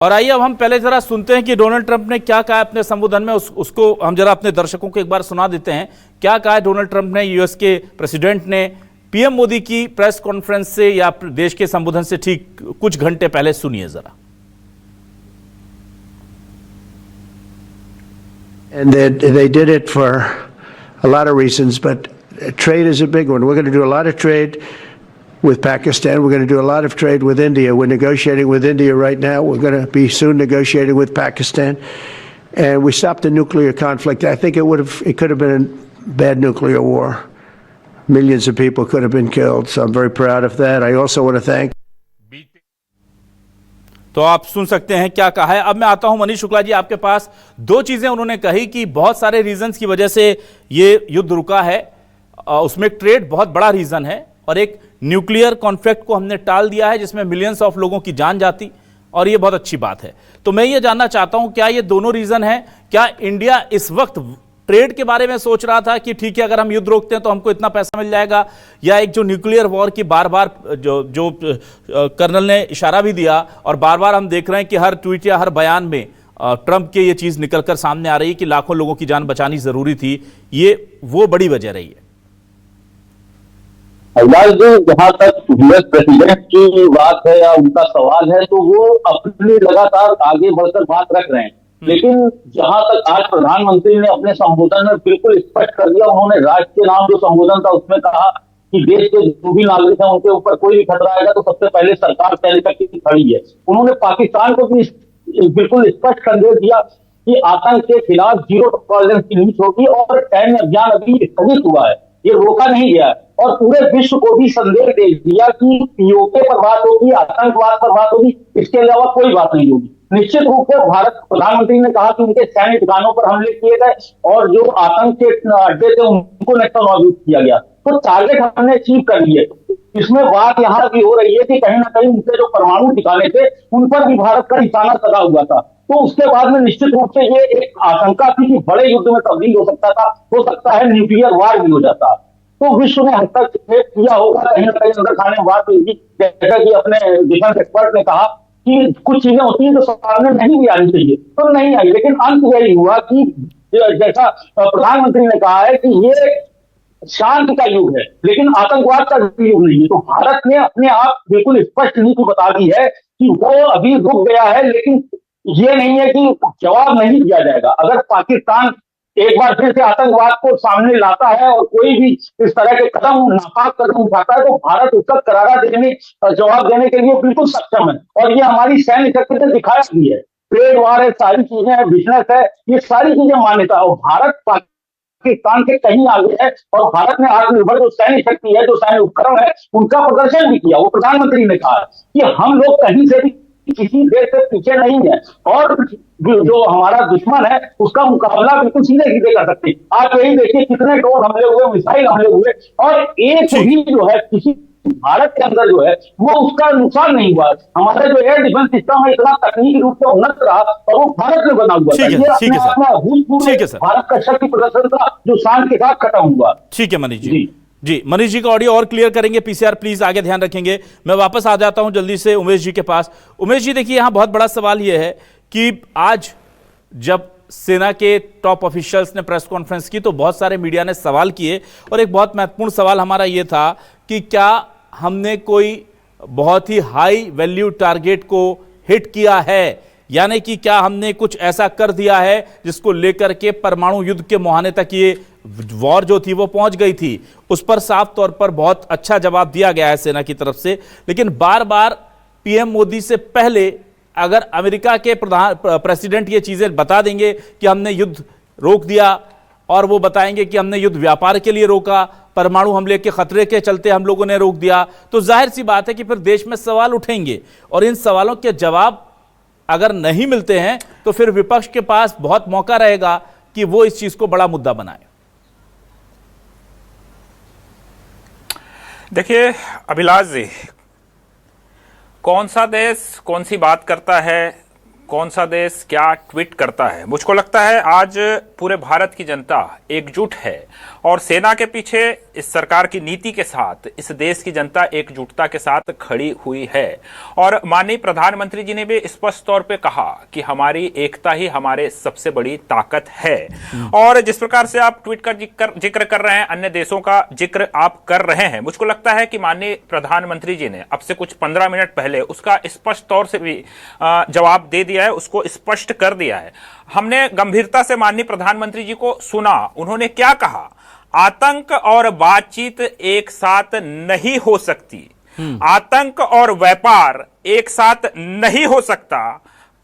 और आइए अब हम पहले जरा सुनते हैं कि डोनाल्ड ट्रंप ने क्या कहा अपने संबोधन में। उसको हम जरा अपने दर्शकों को एक बार सुना देते हैं। क्या कहा है डोनाल्ड ट्रंप ने, यूएस के प्रेसिडेंट ने पीएम मोदी की प्रेस कॉन्फ्रेंस से या देश के संबोधन से ठीक कुछ घंटे पहले। सुनिए जरा। And they did it for a lot of reasons, but trade is a big one. We're going to do a lot of trade with Pakistan. We're going to do a lot of trade with India. We're negotiating with India right now. We're going to be soon negotiating with Pakistan. And we stopped the nuclear conflict. I think it could have been a bad nuclear war. Millions of people could have been killed. So I'm very proud of that. I also want to thank. तो आप सुन सकते हैं क्या कहा है। अब मैं आता हूं मनीष शुक्ला जी आपके पास। दो चीजें उन्होंने कही कि बहुत सारे रीजंस की वजह से ये युद्ध रुका है, उसमें ट्रेड बहुत बड़ा रीजन है, और एक न्यूक्लियर कॉन्फ्लिक्ट को हमने टाल दिया है जिसमें मिलियंस ऑफ लोगों की जान जाती, और ये बहुत अच्छी बात है। तो मैं ये जानना चाहता हूं क्या ये दोनों रीजन है? क्या इंडिया इस वक्त ट्रेड के बारे में सोच रहा था कि ठीक है अगर हम युद्ध रोकते हैं तो हमको इतना पैसा मिल जाएगा, या एक जो न्यूक्लियर वॉर की बार बार जो कर्नल ने इशारा भी दिया और बार बार हम देख रहे हैं कि हर ट्वीट या हर बयान में ट्रंप के ये चीज निकलकर सामने आ रही है कि लाखों लोगों की जान बचानी जरूरी थी, ये वो बड़ी वजह रही है? जहां तक यूएस प्रेसिडेंट की बात है या उनका सवाल है, तो वो अपनी लगातार आगे बढ़कर बात रख रहे हैं, लेकिन जहां तक आज प्रधानमंत्री ने अपने संबोधन में बिल्कुल स्पष्ट कर दिया। उन्होंने राष्ट्र के नाम जो संबोधन था उसमें कहा कि देश के जो भी नागरिक हैं उनके ऊपर कोई भी खतरा आएगा तो सबसे पहले सरकार पहले तक खड़ी है। उन्होंने पाकिस्तान को भी बिल्कुल स्पष्ट संदेश दिया कि आतंक के खिलाफ जीरो टॉलरेंस की नीति होगी, और सैन्य अभियान अभी स्थगित हुआ है, ये रोका नहीं गया। और पूरे विश्व को भी संदेश दे दिया कि पीओके पर बात होगी, आतंकवाद पर बात होगी, इसके अलावा कोई बात नहीं होगी। निश्चित रूप से भारत प्रधानमंत्री ने कहा कि उनके सैन्य ठिकानों पर हमले किए गए और जो आतंक के अड्डे थे उनको नेस्तनाबूद किया गया, तो टारगेट हमने अचीव कर लिए। इसमें बात यहाँ भी हो रही है कि कहीं ना कहीं उनके जो परमाणु ठिकाने थे उन पर भी भारत का निशाना सधा हुआ था। तो उसके बाद में निश्चित रूप से ये एक आशंका थी कि बड़े युद्ध में तब्दील हो सकता है न्यूक्लियर वार भी हो जाता। तो विश्व ने हस्तक्षेप किया होगा, कहीं ना कहीं अंदर खाने में बात हुई, जैसा कि अपने डिफेंस एक्सपर्ट ने कहा कि कुछ चीजें होती हैं तो सामने नहीं भी आनी चाहिए, तो नहीं आई। लेकिन अंत यही हुआ कि जैसा प्रधानमंत्री ने कहा है कि ये शांति का युग है, लेकिन आतंकवाद का युग नहीं है। तो भारत ने अपने आप बिल्कुल स्पष्ट नीति बता दी है कि वो अभी रुक गया है, लेकिन ये नहीं है कि जवाब नहीं दिया जाएगा। अगर पाकिस्तान एक बार फिर से आतंकवाद को सामने लाता है और कोई भी इस तरह के नापाक कदम उठाता है, तो भारत उसका करारा जवाब देने के लिए बिल्कुल सक्षम है, और ये हमारी सैन्य शक्ति ने दिखाया भी है। ट्रेड वार है, सारी चीजें हैं, बिजनेस है, ये सारी चीजें मान्यता है, और भारत पाकिस्तान के कहीं आगे है। और भारत ने आत्मनिर्भर जो सैन्य शक्ति है, जो सैन्य उपकरण है, उनका प्रदर्शन भी किया। वो प्रधानमंत्री ने कहा कि हम लोग कहीं से भी किसी देश से पीछे नहीं है, और जो हमारा दुश्मन है उसका मुकाबला बिल्कुल सीधे सीधे कर सकते हैं। आप यही देखिए कितने ड्रोन हमले हुए, मिसाइल हमले हुए, और एक भी जो है किसी भारत के अंदर जो है वो उसका नुकसान नहीं हुआ। हमारा जो एयर डिफेंस सिस्टम है इतना तकनीकी रूप से उन्नत रहा, और वो भारत में बना हुआ था। ये अपने आप में अभूतपूर्व भारत का शक्ति प्रदर्शन था जो शान के साथ खत्म हुआ। ठीक है मनीष जी, मनीष जी का ऑडियो और क्लियर करेंगे। पीसीआर प्लीज आगे ध्यान रखेंगे। मैं वापस आ जाता हूं जल्दी से उमेश जी के पास। उमेश जी देखिए, यहां बहुत बड़ा सवाल यह है कि आज जब सेना के टॉप ऑफिशियल्स ने प्रेस कॉन्फ्रेंस की तो बहुत सारे मीडिया ने सवाल किए, और एक बहुत महत्वपूर्ण सवाल हमारा यह था कि क्या हमने कोई बहुत ही हाई वैल्यू टारगेट को हिट किया है, यानी कि क्या हमने कुछ ऐसा कर दिया है जिसको लेकर के परमाणु युद्ध के मुहाने तक ये वॉर जो थी वो पहुंच गई थी। उस पर साफ तौर पर बहुत अच्छा जवाब दिया गया है सेना की तरफ से। लेकिन बार बार पीएम मोदी से पहले अगर अमेरिका के प्रेसिडेंट ये चीजें बता देंगे कि हमने युद्ध रोक दिया, और वो बताएंगे कि हमने युद्ध व्यापार के लिए रोका, परमाणु हमले के खतरे के चलते हम लोगों ने रोक दिया, तो जाहिर सी बात है कि फिर देश में सवाल उठेंगे, और इन सवालों के जवाब अगर नहीं मिलते हैं तो फिर विपक्ष के पास बहुत मौका रहेगा कि वो इस चीज को बड़ा मुद्दा बनाए। देखिए अभिलाष जी, कौन सा देश कौन सी बात करता है कौन सा देश क्या ट्वीट करता है। मुझको लगता है आज पूरे भारत की जनता एकजुट है और सेना के पीछे इस सरकार की नीति के साथ इस देश की जनता एकजुटता के साथ खड़ी हुई है। और माननीय प्रधानमंत्री जी ने भी स्पष्ट तौर पे कहा कि हमारी एकता ही हमारे सबसे बड़ी ताकत है। और जिस प्रकार से आप ट्वीट का जिक्र कर रहे हैं, अन्य देशों का जिक्र आप कर रहे हैं, मुझको लगता है कि माननीय प्रधानमंत्री जी ने अब से कुछ 15 मिनट पहले उसका स्पष्ट तौर से भी जवाब दे दिया है, उसको स्पष्ट कर दिया है। हमने गंभीरता से माननीय प्रधानमंत्री जी को सुना। उन्होंने क्या कहा? आतंक और बातचीत एक साथ नहीं हो सकती, आतंक और व्यापार एक साथ नहीं हो सकता,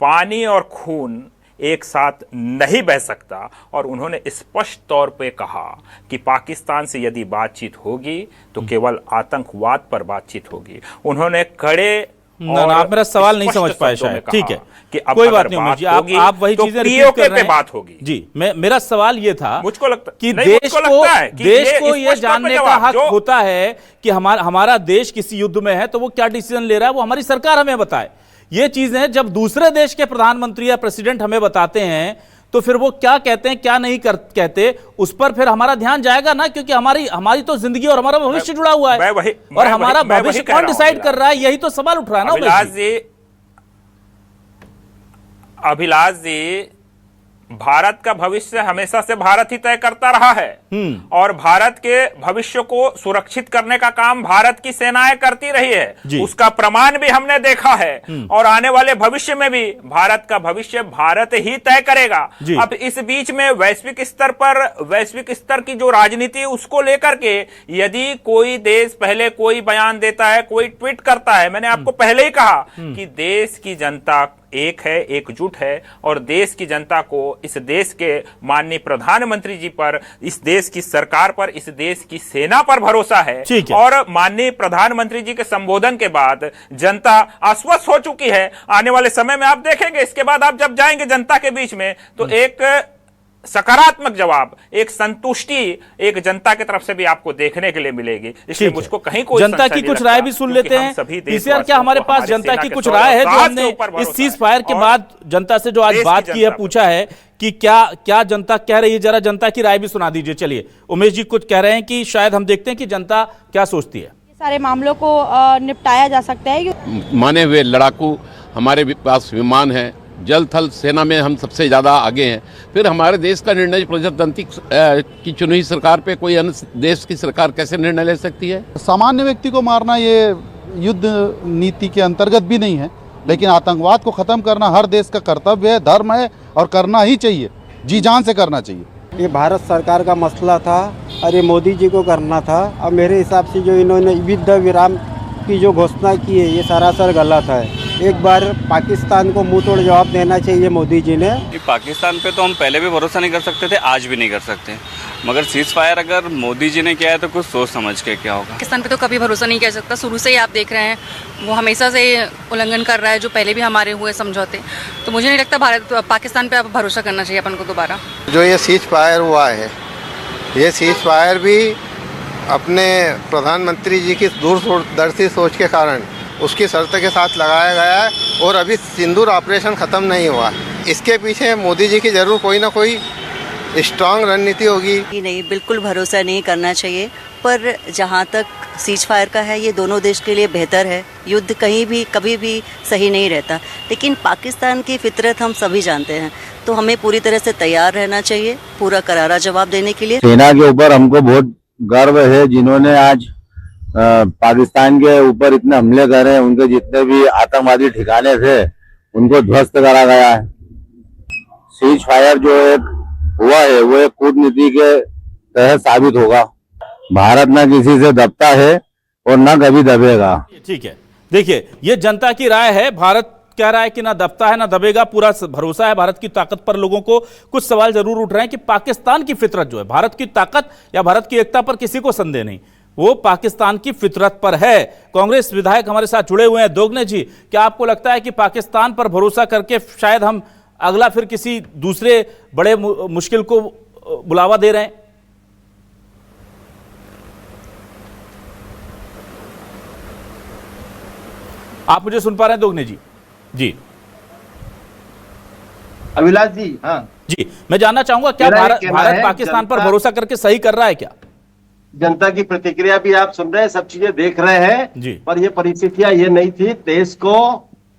पानी और खून एक साथ नहीं बह सकता। और उन्होंने स्पष्ट तौर पे कहा कि पाकिस्तान से यदि बातचीत होगी तो केवल आतंकवाद पर बातचीत होगी। उन्होंने कड़े आप मेरा सवाल नहीं समझ पाए शायद। ठीक है, कि अब कोई बात नहीं उमेश जी, आप वही चीजें रिपीट कर रहे हैं। बात होगी जी। मेरा सवाल ये था, मुझको लगता कि देश को ये जानने का हक होता है कि हमारा देश किसी युद्ध में है तो वो क्या डिसीजन ले रहा है, वो हमारी सरकार हमें बताए। ये चीजें जब दूसरे देश के प्रधानमंत्री या प्रेसिडेंट हमें बताते हैं तो फिर वो क्या कहते हैं क्या नहीं कहते, उस पर फिर हमारा ध्यान जाएगा ना, क्योंकि हमारी तो जिंदगी और हमारा भविष्य जुड़ा हुआ है। और हमारा भविष्य कौन डिसाइड कर रहा है, यही तो सवाल उठ रहा है ना अभिलाष जी। भारत का भविष्य हमेशा से भारत ही तय करता रहा है और भारत के भविष्य को सुरक्षित करने का काम भारत की सेनाएं करती रही है। उसका प्रमाण भी हमने देखा है और आने वाले भविष्य में भी भारत का भविष्य भारत ही तय करेगा। अब इस बीच में वैश्विक स्तर की जो राजनीति उसको लेकर के यदि कोई देश पहले कोई बयान देता है, कोई ट्वीट करता है, मैंने आपको पहले ही कहा कि देश की जनता एक है, एकजुट है और देश की जनता को इस देश के माननीय प्रधानमंत्री जी पर, इस देश की सरकार पर, इस देश की सेना पर भरोसा है। और माननीय प्रधानमंत्री जी के संबोधन के बाद जनता आश्वस्त हो चुकी है। आने वाले समय में आप देखेंगे, इसके बाद आप जब जाएंगे जनता के बीच में तो एक सकारात्मक जवाब, एक संतुष्टि एक जनता की तरफ से भी आपको देखने के लिए मिलेगी। इसलिए मुझको कहीं कोई जनता की कुछ राय भी सुन लेते हैं। पीसीआर, क्या हमारे पास जनता की कुछ राय है जो हमने इस सीज फायर के बाद जनता से जो आज बात की है, पूछा है कि क्या जनता कह रही है, जरा जनता की राय भी सुना दीजिए। चलिए, उमेश जी कुछ कह रहे हैं कि शायद हम देखते हैं कि जनता क्या सोचती है। सारे मामलों को निपटाया जा सकता है। माने हुए लड़ाकू हमारे पास विमान है, जल थल सेना में हम सबसे ज़्यादा आगे हैं। फिर हमारे देश का निर्णय प्रजातांत्रिक की चुनी हुई सरकार पे कोई अन्य देश की सरकार कैसे निर्णय ले सकती है? सामान्य व्यक्ति को मारना ये युद्ध नीति के अंतर्गत भी नहीं है, लेकिन आतंकवाद को ख़त्म करना हर देश का कर्तव्य है, धर्म है और करना ही चाहिए, जी जान से करना चाहिए। ये भारत सरकार का मसला था और ये मोदी जी को करना था। अब मेरे हिसाब से जो इन्होंने युद्ध विराम की जो घोषणा की है ये सरासर गलत है। एक बार पाकिस्तान को मुंह तोड़ जवाब देना चाहिए मोदी जी ने। पाकिस्तान पे तो हम पहले भी भरोसा नहीं कर सकते थे, आज भी नहीं कर सकते, मगर सीज फायर अगर मोदी जी ने किया है तो कुछ सोच समझ के क्या होगा। पाकिस्तान पे तो कभी भरोसा नहीं कर सकता, शुरू से ही आप देख रहे हैं वो हमेशा से उल्लंघन कर रहा है जो पहले भी हमारे हुए समझौते। तो मुझे नहीं लगता पाकिस्तान पे अब भरोसा करना चाहिए अपन को दोबारा। जो ये सीज फायर हुआ है, ये सीज फायर भी अपने प्रधानमंत्री जी की दूरदर्शी सोच के कारण उसकी शर्त के साथ लगाया गया है और अभी सिंदूर ऑपरेशन ख़त्म नहीं हुआ। इसके पीछे मोदी जी की ज़रूर कोई ना कोई स्ट्रांग रणनीति होगी। नहीं, बिल्कुल भरोसा नहीं करना चाहिए, पर जहाँ तक सीज फायर का है ये दोनों देश के लिए बेहतर है। युद्ध कहीं भी कभी भी सही नहीं रहता, लेकिन पाकिस्तान की फितरत हम सभी जानते हैं, तो हमें पूरी तरह से तैयार रहना चाहिए पूरा करारा जवाब देने के लिए। सेना के ऊपर हमको बहुत गर्व है, जिन्होंने आज पाकिस्तान के ऊपर इतने हमले करे, उनके जितने भी आतंकवादी ठिकाने थे उनको ध्वस्त करा गया है। सीज फायर जो एक हुआ है वो एक कूटनीति के तहत साबित होगा। भारत ना किसी से दबता है और ना कभी दबेगा। ठीक है, देखिए ये जनता की राय है। भारत कह रहा है कि ना दबता है ना दबेगा, पूरा भरोसा है भारत की ताकत पर। लोगों को कुछ सवाल जरूर उठ रहे हैं कि पाकिस्तान की फितरत जो है, भारत की ताकत या भारत की एकता पर किसी को संदेह नहीं, वो पाकिस्तान की फितरत पर है। कांग्रेस विधायक हमारे साथ जुड़े हुए हैं। दोगने जी, क्या आपको लगता है कि पाकिस्तान पर भरोसा करके शायद हम अगला फिर किसी दूसरे बड़े मुश्किल को बुलावा दे रहे हैं? आप मुझे सुन पा रहे हैं दोगने जी? जी अभिलाष जी, हाँ जी, मैं जानना चाहूंगा क्या मेरा ये भारत कहना भारत है, पाकिस्तान पर जनता- भरोसा करके सही कर रहा है क्या? जनता की प्रतिक्रिया भी आप सुन रहे हैं, सब चीजें देख रहे हैं जी। पर ये परिस्थितियां ये नहीं थी।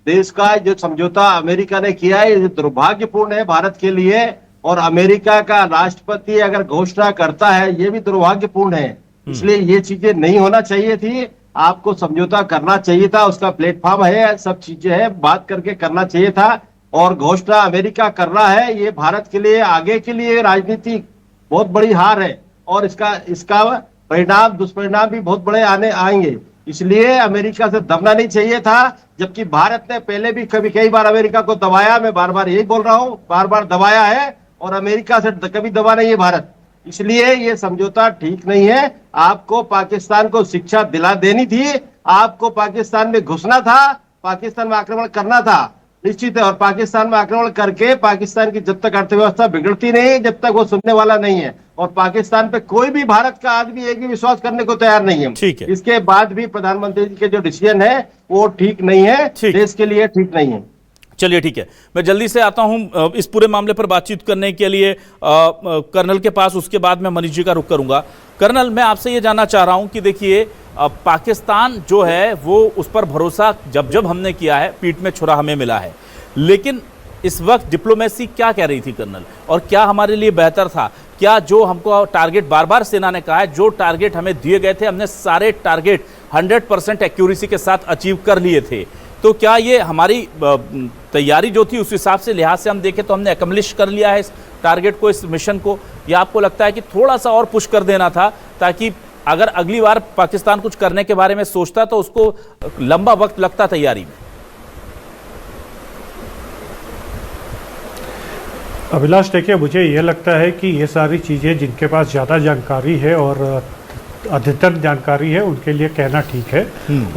देश का जो समझौता अमेरिका ने किया है ये दुर्भाग्यपूर्ण है भारत के लिए, और अमेरिका का राष्ट्रपति अगर घोषणा करता है ये भी दुर्भाग्यपूर्ण है। इसलिए ये चीजें नहीं होना चाहिए थी। आपको समझौता करना चाहिए था, उसका प्लेटफॉर्म है, सब चीजें हैं, बात करके करना चाहिए था। और घोषणा अमेरिका कर रहा है, ये भारत के लिए आगे के लिए राजनीतिक बहुत बड़ी हार है, और इसका परिणाम दुष्परिणाम भी बहुत बड़े आएंगे। इसलिए अमेरिका से दबना नहीं चाहिए था, जबकि भारत ने पहले भी कई बार अमेरिका को दबाया। मैं बार बार यही बोल रहा हूं, बार बार दबाया है, और अमेरिका से कभी दबा नहीं है भारत। इसलिए ये समझौता ठीक नहीं है। आपको पाकिस्तान को शिक्षा दिला देनी थी, आपको पाकिस्तान में घुसना था, पाकिस्तान में आक्रमण करना था, निश्चित है। और पाकिस्तान में आक्रमण करके पाकिस्तान की जब तक अर्थव्यवस्था बिगड़ती नहीं, जब तक वो सुनने वाला नहीं है, और पाकिस्तान पे कोई भी भारत का आदमी एक भी विश्वास करने को तैयार नहीं है। ठीक है। इसके बाद भी प्रधानमंत्री जी के जो डिसीजन है वो ठीक नहीं है, देश के लिए ठीक नहीं है। चलिए ठीक है, मैं जल्दी से आता हूं इस पूरे मामले पर बातचीत करने के लिए कर्नल के पास, उसके बाद मैं मनीष जी का रुख करूंगा। कर्नल, मैं आपसे ये जानना चाह रहा हूं कि देखिए पाकिस्तान जो है वो उस पर भरोसा जब हमने किया है, पीठ में छुरा हमें मिला है, लेकिन इस वक्त डिप्लोमेसी क्या कह रही थी कर्नल, और क्या हमारे लिए बेहतर था? क्या जो हमको टारगेट बार बार सेना ने कहा है, जो टारगेट हमें दिए गए थे, हमने सारे टारगेट 100% एक्यूरेसी के साथ अचीव कर लिए थे, तो क्या ये हमारी तैयारी जो थी उस हिसाब से लिहाज से हम देखें तो हमने एकम्प्लिश कर लिया है इस टारगेट को, इस मिशन को, या आपको लगता है कि थोड़ा सा और पुश कर देना था, ताकि अगर अगली बार पाकिस्तान कुछ करने के बारे में सोचता तो उसको लंबा वक्त लगता तैयारी में? अभिलाष, देखिए, मुझे ये लगता है कि ये सारी चीज़ें जिनके पास ज़्यादा जानकारी है और अधिकतर जानकारी है उनके लिए कहना ठीक है,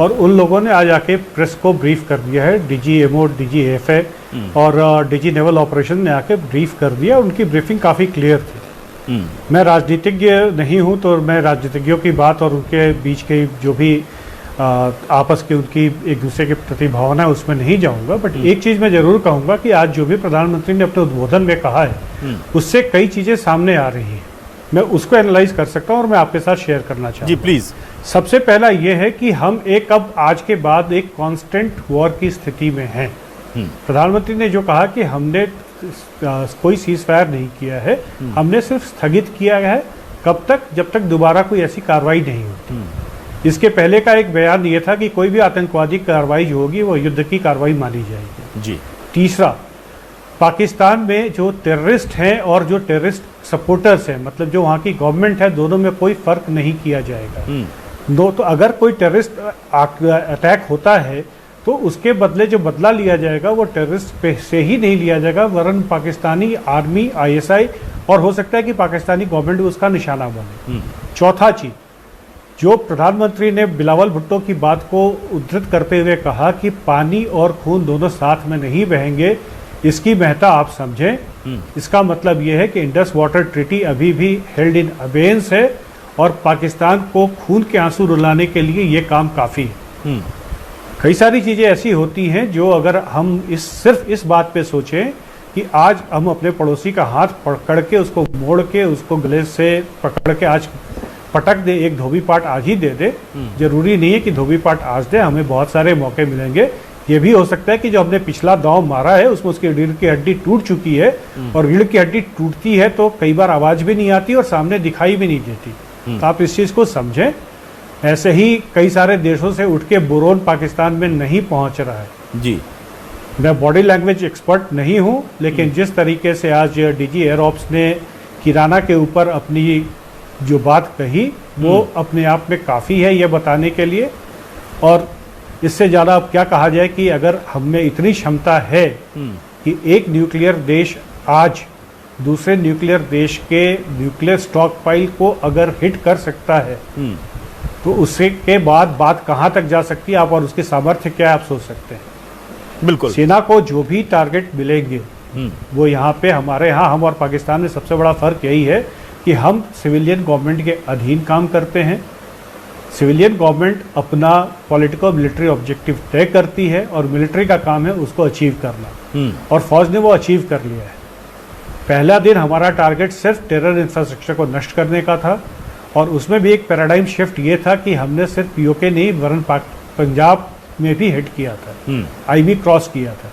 और उन लोगों ने आज आके प्रेस को ब्रीफ कर दिया है। डीजी एमओ, डीजी एफए और डीजी नेवल ऑपरेशन ने आके ब्रीफ कर दिया। उनकी ब्रीफिंग काफ़ी क्लियर थी। मैं राजनीतिज्ञ नहीं हूँ, तो मैं राजनीतिज्ञों की बात और उनके बीच के जो भी आपस की उनकी एक दूसरे के प्रति भावना है उसमें नहीं जाऊंगा, बट एक चीज़ मैं ज़रूर कहूँगा कि आज जो भी प्रधानमंत्री ने अपने उद्बोधन में कहा है उससे कई चीज़ें सामने आ रही हैं। मैं उसको एनालाइज कर सकता हूं और मैं आपके साथ शेयर करना चाहूँगा। जी प्लीज। सबसे पहला ये है कि हम अब आज के बाद एक कांस्टेंट वॉर की स्थिति में हैं। प्रधानमंत्री ने जो कहा कि हमने कोई सीज फायर नहीं किया है, हमने सिर्फ स्थगित किया है। कब तक? जब तक दोबारा कोई ऐसी कार्रवाई नहीं होती। इसके पहले का एक बयान ये था कि कोई भी आतंकवादी कार्रवाई जो होगी वो युद्ध की कार्रवाई मानी जाएगी। जी। तीसरा, पाकिस्तान में जो टेररिस्ट हैं और जो टेररिस्ट सपोर्टर्स हैं, मतलब जो वहाँ की गवर्नमेंट है, दोनों में कोई फर्क नहीं किया जाएगा। तो अगर कोई टेररिस्ट अटैक होता है तो उसके बदले जो बदला लिया जाएगा वो टेररिस्ट से ही नहीं लिया जाएगा, वरन पाकिस्तानी आर्मी, आईएसआई और हो सकता है कि पाकिस्तानी गवर्नमेंट उसका निशाना बने। चौथा चीज, जो प्रधानमंत्री ने बिलावल भुट्टो की बात को उद्धृत करते हुए कहा कि पानी और खून दोनों साथ में नहीं बहेंगे, इसकी महत्ता आप समझें। इसका मतलब यह है कि इंडस वाटर ट्रीटी अभी भी हेल्ड इन अबेयंस है और पाकिस्तान को खून के आंसू रुलाने के लिए ये काम काफ़ी है। कई सारी चीज़ें ऐसी होती हैं जो अगर हम सिर्फ इस बात पे सोचें कि आज हम अपने पड़ोसी का हाथ पकड़ के उसको मोड़ के उसको गले से पकड़ के आज पटक दे, एक धोबी पाट आज ही दे दे, जरूरी नहीं है कि धोबी पाट आज दे, हमें बहुत सारे मौके मिलेंगे। ये भी हो सकता है कि जो हमने पिछला दांव मारा है उसमें उसकी रीढ़ की हड्डी टूट चुकी है, और रीढ़ की हड्डी टूटती है तो कई बार आवाज भी नहीं आती और सामने दिखाई भी नहीं देती। तो आप इस चीज को समझें। ऐसे ही कई सारे देशों से उठ के बोरोन पाकिस्तान में नहीं पहुंच रहा है। जी, मैं बॉडी लैंग्वेज एक्सपर्ट नहीं हूं, लेकिन जिस तरीके से आज डीजी एयर ऑप्स ने किराना के ऊपर अपनी जो बात कही वो अपने आप में काफ़ी है ये बताने के लिए। और इससे ज़्यादा अब क्या कहा जाए कि अगर हमें इतनी क्षमता है कि एक न्यूक्लियर देश आज दूसरे न्यूक्लियर देश के न्यूक्लियर स्टॉक पाइल को अगर हिट कर सकता है तो उससे के बाद बात कहाँ तक जा सकती है आप, और उसके सामर्थ्य क्या आप सोच सकते हैं। बिल्कुल। सेना को जो भी टारगेट मिलेंगे वो यहाँ पे हमारे यहाँ, हम और पाकिस्तान में सबसे बड़ा फर्क यही है कि हम सिविलियन गवर्नमेंट के अधीन काम करते हैं सिविलियन गवर्नमेंट अपना पॉलिटिकल मिलिट्री ऑब्जेक्टिव तय करती है और मिलिट्री का काम है उसको अचीव करना, और फौज ने वो अचीव कर लिया है। पहला दिन हमारा टारगेट सिर्फ टेरर इंफ्रास्ट्रक्चर को नष्ट करने का था, और उसमें भी एक पैराडाइम शिफ्ट ये था कि हमने सिर्फ पीओके नहीं वरन पंजाब में भी हिट किया था, आईबी क्रॉस किया था।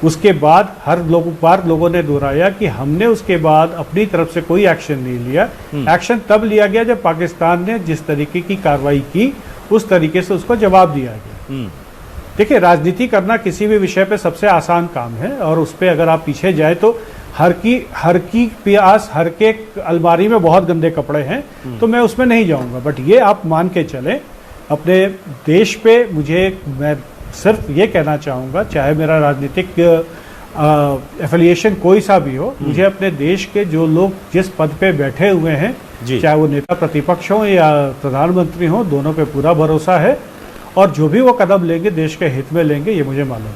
उसके बाद हर लोगों ने दोहराया कि हमने उसके बाद अपनी तरफ से कोई एक्शन नहीं लिया। एक्शन तब लिया गया जब पाकिस्तान ने जिस तरीके की कार्रवाई की उस तरीके से उसको जवाब दिया गया। देखिए, राजनीति करना किसी भी विषय पे सबसे आसान काम है, और उस पर अगर आप पीछे जाए तो हर की प्यास, हर के अलमारी में बहुत गंदे कपड़े हैं, तो मैं उसमें नहीं जाऊंगा। बट ये आप मान के चलें, अपने देश पे मैं सिर्फ ये कहना चाहूँगा, चाहे मेरा राजनीतिक एफिलिएशन कोई सा भी हो, मुझे अपने देश के जो लोग जिस पद पे बैठे हुए हैं, चाहे वो नेता प्रतिपक्ष हो या प्रधानमंत्री हो, दोनों पे पूरा भरोसा है, और जो भी वो कदम लेंगे देश के हित में लेंगे, ये मुझे मालूम है।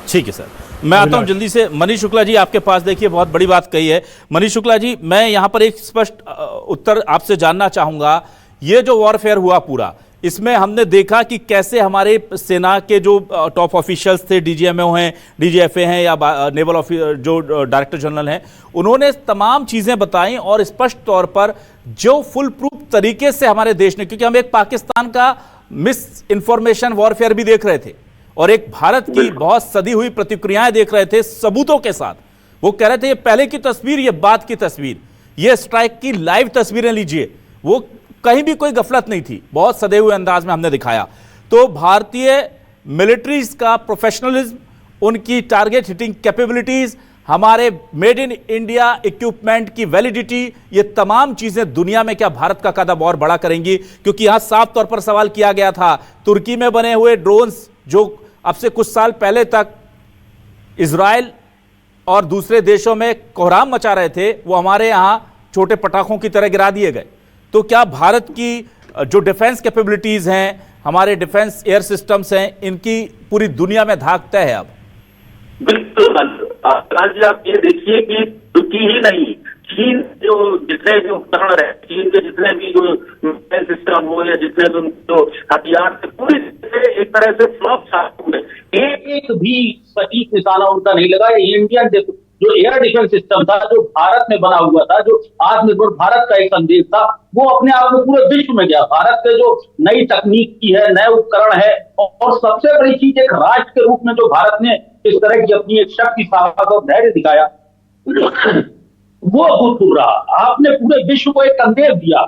ठीक है सर, मैं आता हूं जल्दी से मनीष शुक्ला जी आपके पास। देखिए, बहुत बड़ी बात कही है मनीष शुक्ला जी, मैं यहां पर एक स्पष्ट उत्तर आपसे जानना चाहूंगा। ये जो वॉरफेयर हुआ पूरा, इसमें हमने देखा कि कैसे हमारे सेना के जो टॉप ऑफिशियल्स थे, डीजीएमओ हैं, डीजीएफए हैं या नेवल जो डायरेक्टर जनरल हैं, उन्होंने तमाम चीज़ें बताई और स्पष्ट तौर पर जो फुल प्रूफ तरीके से हमारे देश ने, क्योंकि हम एक पाकिस्तान का मिस इन्फॉर्मेशन वॉरफेयर भी देख रहे थे और एक भारत की बहुत सदी हुई प्रतिक्रियाएं देख रहे थे सबूतों के साथ। वो कह रहे थे ये पहले की तस्वीर, ये बाद की तस्वीर, ये स्ट्राइक की लाइव तस्वीरें लीजिए। वो कहीं भी कोई गफलत नहीं थी, बहुत सदे हुए अंदाज में हमने दिखाया। तो भारतीय मिलिट्रीज का प्रोफेशनलिज्म, उनकी टारगेट हिटिंग कैपेबिलिटीज, हमारे मेड इन इंडिया इक्विपमेंट की वैलिडिटी, ये तमाम चीजें दुनिया में क्या भारत का कदम और बड़ा करेंगी? क्योंकि यहां साफ तौर पर सवाल किया गया था, तुर्की में बने हुए ड्रोन्स जो अब से कुछ साल पहले तक इजराइल और दूसरे देशों में कोहराम मचा रहे थे, वो हमारे यहां छोटे पटाखों की तरह गिरा दिए गए। तो क्या भारत की जो डिफेंस कैपेबिलिटीज हैं, हमारे डिफेंस एयर सिस्टम्स हैं, इनकी पूरी दुनिया में धाक तय है अब? बिल्कुल आज आप ये देखिए कि तुर्की ही नहीं, चीन जो जितने भी उपकरण रहे, चीन के जितने भी जो मिसाइल सिस्टम हो या जितने भी जो हथियार थे, पूरी एक तरह से फ्लॉप हुए। एक भी सटीक निशाना उनका नहीं लगा। इंडियन जो एयर डिफेंस सिस्टम था, जो भारत में बना हुआ था, जो आत्मनिर्भर भारत का एक संदेश था, वो अपने आप में पूरे विश्व में गया। भारत के जो नई तकनीक की है, नए उपकरण है, और सबसे बड़ी चीज एक राष्ट्र के रूप में जो भारत ने इस तरह की अपनी एक शक्ति, साहस और धैर्य दिखाया, वो अभूतपूर्व रहा। आपने पूरे विश्व को एक संदेश दिया।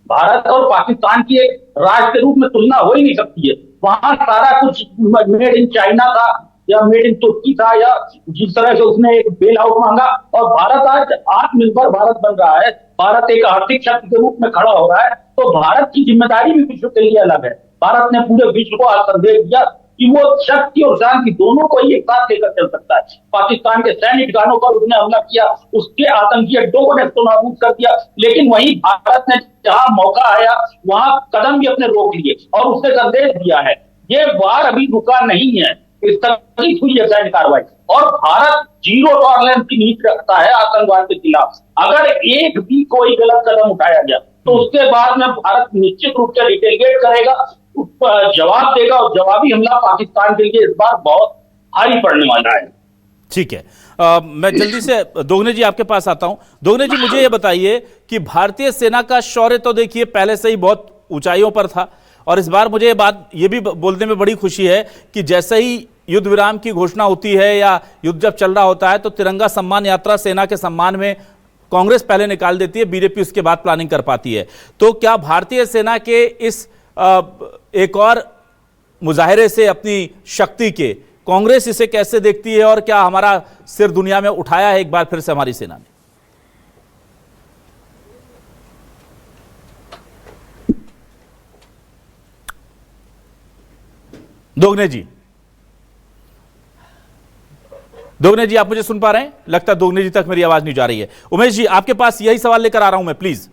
भारत और पाकिस्तान की एक राष्ट्र के रूप में तुलना हो ही नहीं सकती है। वहां सारा कुछ मेड इन चाइना था या मेड इन तुर्की था, या जिस तरह से उसने एक बेल आउट मांगा, और भारत आज आत्मनिर्भर भारत बन रहा है, भारत एक आर्थिक शक्ति के रूप में खड़ा हो रहा है। तो भारत की जिम्मेदारी भी विश्व के लिए अलग है। भारत ने पूरे विश्व को आज संदेश दिया कि वो शक्ति और शांति दोनों को ही एक साथ लेकर चल सकता है। पाकिस्तान के सैन्य ठिकानों पर उसने हमला किया, उसके आतंकी अड्डों को नेस्तनाबूद कर दिया, लेकिन वहीं भारत ने जहां मौका आया वहां कदम भी अपने रोक लिए और उसने संदेश दिया है ये वार अभी रुका नहीं है, स्थगित हुई है सैन्य कार्रवाई, और भारत जीरो टॉलरेंस की नीति रखता है आतंकवाद के खिलाफ। अगर एक भी कोई गलत कदम उठाया गया तो उसके बाद में भारत निश्चित रूप से रिटेलिएट करेगा, जवाब देगा, और जवाबी हमला पाकिस्तान के लिए इस बार बहुत भारी पड़ने वाला है। ठीक है, मैं जल्दी से दोगने जी आपके पास आता हूं। दोगने जी, मुझे ये बताइए कि भारतीय सेना का शौर्य तो देखिए पहले से ही बहुत ऊंचाइयों पर था, और इस बार मुझे ये भी बोलने में बड़ी खुशी है कि जैसे ही युद्ध विराम की घोषणा होती है या युद्ध जब चल रहा होता है तो तिरंगा सम्मान यात्रा सेना के सम्मान में कांग्रेस पहले निकाल देती है, बीजेपी उसके बाद प्लानिंग कर पाती है। तो क्या भारतीय सेना के इस एक और मुजाहिरे से अपनी शक्ति के कांग्रेस इसे कैसे देखती है, और क्या हमारा सिर दुनिया में उठाया है एक बार फिर से हमारी सेना ने? दोगने जी आप मुझे सुन पा रहे हैं? लगता है दोगने जी तक मेरी आवाज नहीं जा रही है। उमेश जी, आपके पास यही सवाल लेकर आ रहा हूं मैं, प्लीज।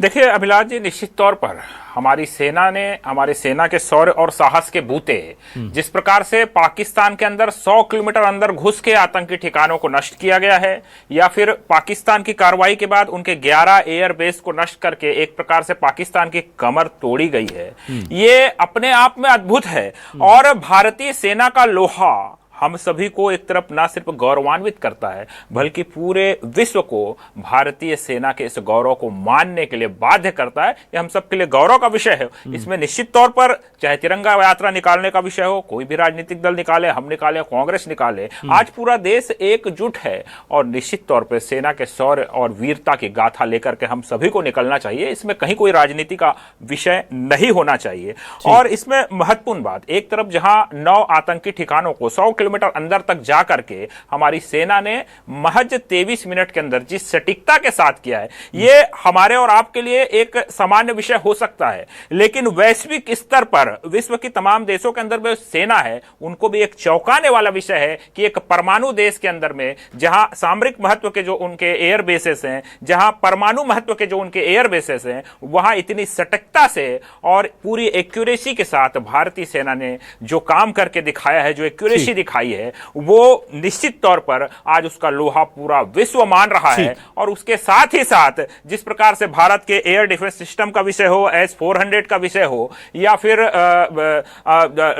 देखिए अभिलाष जी, निश्चित तौर पर हमारी सेना ने, हमारे सेना के शौर्य और साहस के बूते जिस प्रकार से पाकिस्तान के अंदर 100 किलोमीटर अंदर घुस के आतंकी ठिकानों को नष्ट किया गया है, या फिर पाकिस्तान की कार्रवाई के बाद उनके 11 एयरबेस को नष्ट करके एक प्रकार से पाकिस्तान की कमर तोड़ी गई है, ये अपने आप में अद्भुत है। और भारतीय सेना का लोहा हम सभी को एक तरफ ना सिर्फ गौरवान्वित करता है, बल्कि पूरे विश्व को भारतीय सेना के इस गौरव को मानने के लिए बाध्य करता है। ये हम सबके लिए गौरव का विषय है। इसमें निश्चित तौर पर चाहे तिरंगा यात्रा निकालने का विषय हो, कोई भी राजनीतिक दल निकाले, हम निकाले, कांग्रेस निकाले, आज पूरा देश एकजुट है और निश्चित तौर पर सेना के शौर्य और वीरता की गाथा लेकर के हम सभी को निकलना चाहिए। इसमें कहीं कोई राजनीति का विषय नहीं होना चाहिए। और इसमें महत्वपूर्ण बात, एक तरफ जहां 9 आतंकी ठिकानों को 100 किलोमीटर अंदर तक जा करके हमारी सेना ने महज 23 मिनट के अंदर जिस सटीकता के साथ किया है, ये हमारे और आपके लिए एक सामान्य विषय हो सकता है, लेकिन वैश्विक स्तर पर विश्व की तमाम देशों के अंदर में सेना है, उनको भी एक चौंकाने वाला विषय है कि एक परमाणु देश के अंदर में जहां सामरिक महत्व के जो उनके एयर बेसेस हैं, जहां परमाणु महत्व के जो उनके एयर बेसेस हैं, वहां इतनी सटीकता से और पूरी एक्यूरेसी के साथ भारतीय सेना ने जो काम करके दिखाया है, जो एक्यूरेसी दिखाई है, वो निश्चित तौर पर आज उसका लोहा पूरा विश्व मान रहा है। और उसके साथ ही साथ जिस प्रकार से भारत के एयर डिफेंस सिस्टम का विषय हो, S-400 का विषय हो, या फिर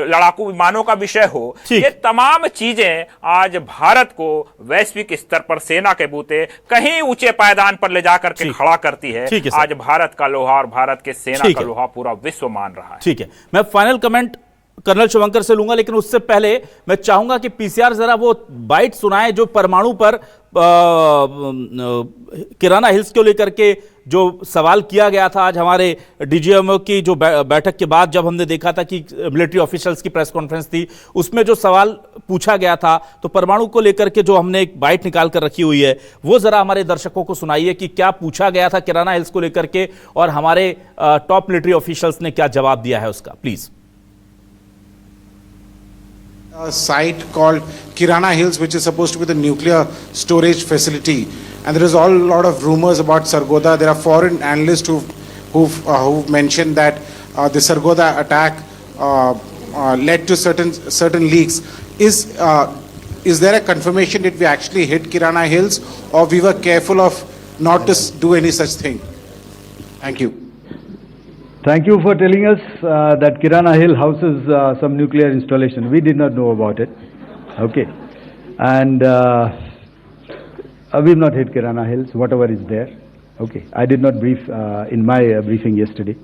लड़ाकू विमानों का विषय हो, ये तमाम चीजें आज भारत को वैश्विक स्तर पर सेना के बूते कहीं ऊंचे पायदान पर ले जाकर के खड़ा करती है। आज भारत का लोहा और भारत के सेना का लोहा पूरा विश्व मान रहा है। ठीक है, मैं फाइनल कमेंट कर्नल शुभंकर से लूंगा, लेकिन उससे पहले मैं चाहूंगा कि पीसीआर जरा वो बाइट सुनाए जो परमाणु पर किराना हिल्स को लेकर के जो सवाल किया गया था आज हमारे डीजीएमओ की जो बैठक के बाद, जब हमने देखा था कि मिलिट्री ऑफिशियल्स की प्रेस कॉन्फ्रेंस थी, उसमें जो सवाल पूछा गया था, तो परमाणु को लेकर के जो हमने एक बाइट निकाल कर रखी हुई है, वो जरा हमारे दर्शकों को सुनाइए कि क्या पूछा गया था किराना हिल्स को लेकर के और हमारे टॉप मिलिट्री ऑफिशियल्स ने क्या जवाब दिया है उसका, please. A site called Kirana Hills, which is supposed to be the nuclear storage facility, and there is a lot of rumors about Sargodha. There are foreign analysts who've mentioned that the Sargodha attack led to certain leaks. Is there a confirmation that we actually hit Kirana Hills, or we were careful of not to do any such thing? Thank you. Thank you for telling us that Kirana Hill houses some nuclear installation. We did not know about it. Okay. And we've not hit Kirana Hills, whatever is there. Okay. I did not brief in my briefing yesterday.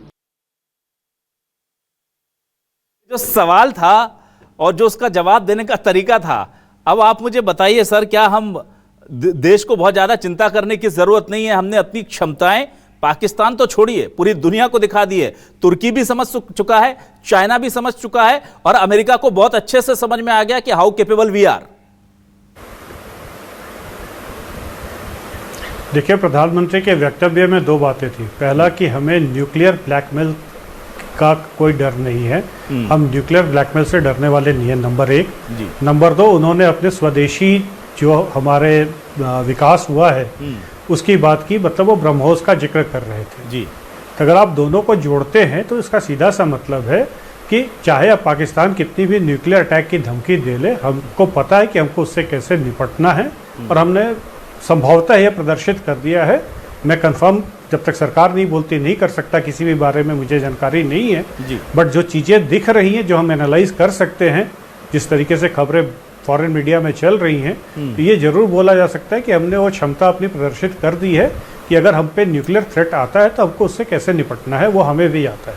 जो सवाल था और जो उसका जवाब देने का तरीका था, अब आप मुझे बताइए सर, क्या हम देश को बहुत ज्यादा चिंता करने की जरूरत नहीं है? हमने अपनी क्षमताएं पाकिस्तान तो छोड़िए, पूरी दुनिया को दिखा दी है। तुर्की भी समझ चुका है, चाइना भी समझ चुका है, और अमेरिका को बहुत अच्छे से समझ में आ गया कि हाउ कैपेबल वी आर। देखिए, प्रधानमंत्री के वक्तव्य में 2 बातें थी। पहला कि हमें न्यूक्लियर ब्लैकमेल का कोई डर नहीं है, हम न्यूक्लियर ब्लैकमेल से डरने वाले नहीं है, नंबर 1। नंबर 2, उन्होंने अपने स्वदेशी जो हमारे विकास हुआ है उसकी बात की, मतलब वो ब्रह्मोस का जिक्र कर रहे थे जी। तो अगर आप दोनों को जोड़ते हैं तो इसका सीधा सा मतलब है कि चाहे अब पाकिस्तान कितनी भी न्यूक्लियर अटैक की धमकी दे ले, हमको पता है कि हमको उससे कैसे निपटना है, और हमने संभवतः यह प्रदर्शित कर दिया है। मैं कंफर्म जब तक सरकार नहीं बोलती नहीं कर सकता, किसी भी बारे में मुझे जानकारी नहीं है, बट जो चीज़ें दिख रही हैं, जो हम एनालाइज कर सकते हैं, जिस तरीके से खबरें फॉरेन मीडिया में चल रही हैं, तो ये जरूर बोला जा सकता है कि हमने वो क्षमता अपनी प्रदर्शित कर दी है कि अगर हम पे न्यूक्लियर थ्रेट आता है तो हमको उससे कैसे निपटना है, वो हमें भी आता है।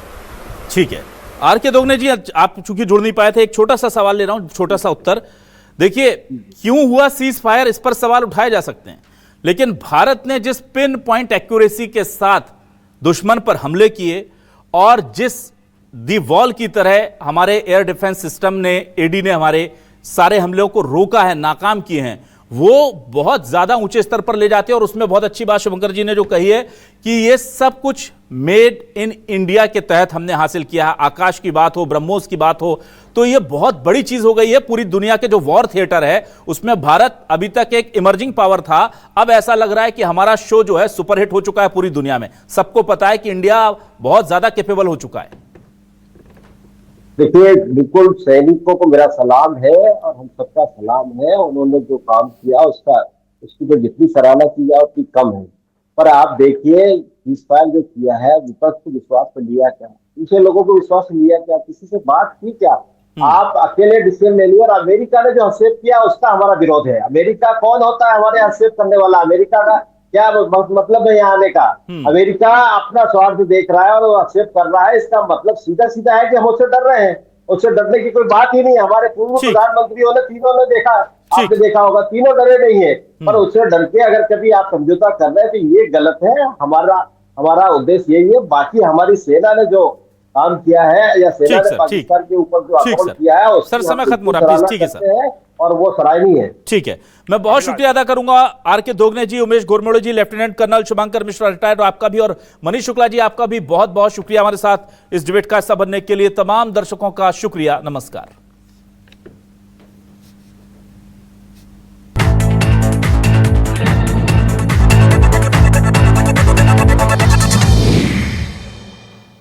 ठीक है, आर के दोगने जी, आप चूंकि जुड़ नहीं पाए थे, एक छोटा सा सवाल ले रहा हूं, छोटा सा उत्तर। देखिए, क्यों हुआ सीज फायर, इस पर सवाल उठाए जा सकते हैं, लेकिन भारत ने जिस पिन पॉइंट एक्यूरेसी के साथ दुश्मन पर हमले किए और जिस दी वॉल की तरह हमारे एयर डिफेंस सिस्टम ने, एडी ने हमारे सारे हमलों को रोका है, नाकाम किए हैं, वो बहुत ज्यादा ऊंचे स्तर पर ले जाते हैं। और उसमें बहुत अच्छी बात शुभंकर जी ने जो कही है कि ये सब कुछ मेड इन इंडिया के तहत हमने हासिल किया है। आकाश की बात हो, ब्रह्मोस की बात हो, तो ये बहुत बड़ी चीज हो गई है। पूरी दुनिया के जो वॉर थिएटर है उसमें भारत अभी तक एक इमर्जिंग पावर था, अब ऐसा लग रहा है कि हमारा शो जो है सुपरहिट हो चुका है पूरी दुनिया में। सबको पता है कि इंडिया बहुत ज्यादा कैपेबल हो चुका है। देखिए, बिल्कुल सैनिकों को मेरा सलाम है और हम सबका सलाम है। उन्होंने जो काम किया उसकी तो जितनी सराहना की जाए उतनी कम है। पर आप देखिए, इस फायर जो किया है, विपक्ष को विश्वास में लिया क्या, दूसरे लोगों को विश्वास में लिया क्या, किसी से बात की क्या? आप अकेले डिसीजन ले लिया। और अमेरिका ने जो हस्तक्षेप किया उसका हमारा विरोध है। अमेरिका कौन होता है हमारे हस्तक्षेप करने वाला? अमेरिका का क्या मतलब है यहाँ आने का? अमेरिका अपना स्वार्थ देख रहा है और वो हस्तक्षेप कर रहा है। इसका मतलब सीधा सीधा है कि हम उससे डर रहे हैं। उससे डरने की कोई बात ही नहीं। हमारे पूर्व प्रधानमंत्रियों ने तीनों ने देखा, आपने देखा होगा, तीनों डरे नहीं है। पर उससे डर के अगर कभी आप समझौता कर रहे हैं तो ये गलत है। हमारा उद्देश्य यही है। बाकी हमारी सेना ने जो काम किया है या सेना ने पाकिस्तान के ऊपर जो आक्रमण किया है, सर समय खत्म हो रहा है, ठीक है सर, और वो सराहनीय है। ठीक है, मैं बहुत शुक्रिया अदा करूंगा आर.के. दोगने जी, उमेश घोरमोड़े जी, लेफ्टिनेंट कर्नल शुभंकर मिश्रा रिटायर्ड, आपका भी, और मनीष शुक्ला जी आपका भी बहुत बहुत शुक्रिया हमारे साथ इस डिबेट का हिस्सा बनने के लिए। तमाम दर्शकों का शुक्रिया, नमस्कार।